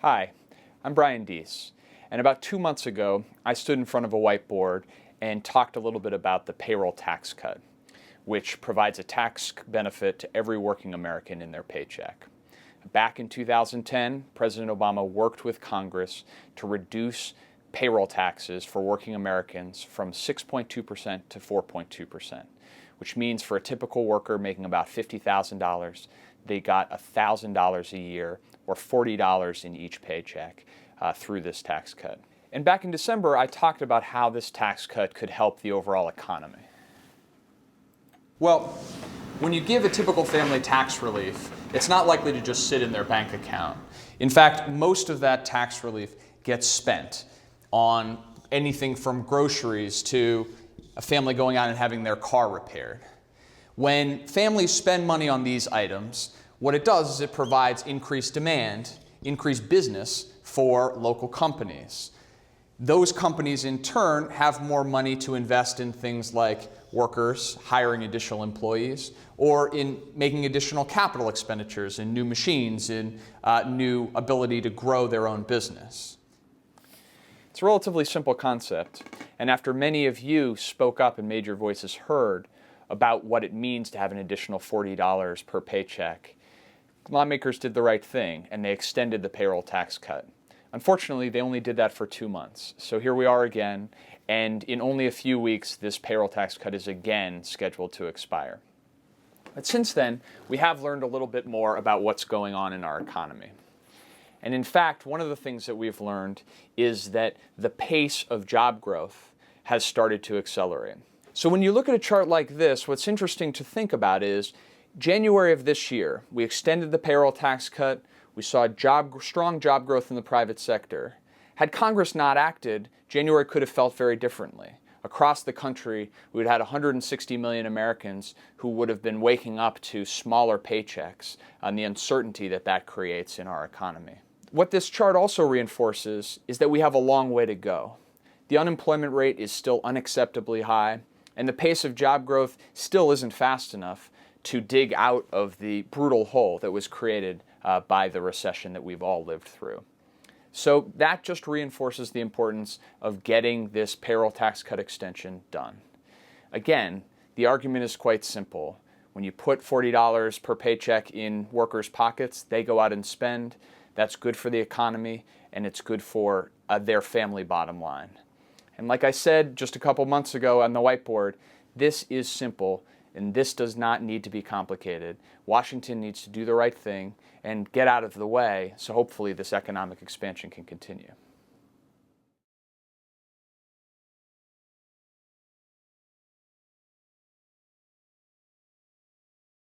Hi, I'm Brian Deese, and about 2 months ago, I stood in front of a whiteboard and talked a little bit about the Payroll Tax Cut, which provides a tax benefit to every working American in their paycheck. Back in 2010, President Obama worked with Congress to reduce payroll taxes for working Americans from 6.2% to 4.2%, which means for a typical worker making about $50,000, they got $1,000 a year or $40 in each paycheck through this tax cut. And back in December, I talked about how this tax cut could help the overall economy. Well, when you give a typical family tax relief, it's not likely to just sit in their bank account. In fact, most of that tax relief gets spent on anything from groceries to a family going out and having their car repaired. When families spend money on these items, what it does is it provides increased demand, increased business for local companies. Those companies in turn have more money to invest in things like workers, hiring additional employees, or in making additional capital expenditures in new machines, in new ability to grow their own business. It's a relatively simple concept, and after many of you spoke up and made your voices heard about what it means to have an additional $40 per paycheck, lawmakers did the right thing and they extended the payroll tax cut. Unfortunately, they only did that for 2 months. So here we are again, and in only a few weeks, this payroll tax cut is again scheduled to expire. But since then, we have learned a little bit more about what's going on in our economy. And in fact, one of the things that we've learned is that the pace of job growth has started to accelerate. So when you look at a chart like this, what's interesting to think about is January of this year, we extended the payroll tax cut. We saw strong job growth in the private sector. Had Congress not acted, January could have felt very differently. Across the country, we would have had 160 million Americans who would have been waking up to smaller paychecks and the uncertainty that that creates in our economy. What this chart also reinforces is that we have a long way to go. The unemployment rate is still unacceptably high, and the pace of job growth still isn't fast enough to dig out of the brutal hole that was created by the recession that we've all lived through. So that just reinforces the importance of getting this payroll tax cut extension done. Again, the argument is quite simple. When you put $40 per paycheck in workers' pockets, they go out and spend. That's good for the economy, and it's good for their family bottom line. And like I said just a couple months ago on the whiteboard, this is simple, and this does not need to be complicated. Washington needs to do the right thing and get out of the way, so hopefully this economic expansion can continue.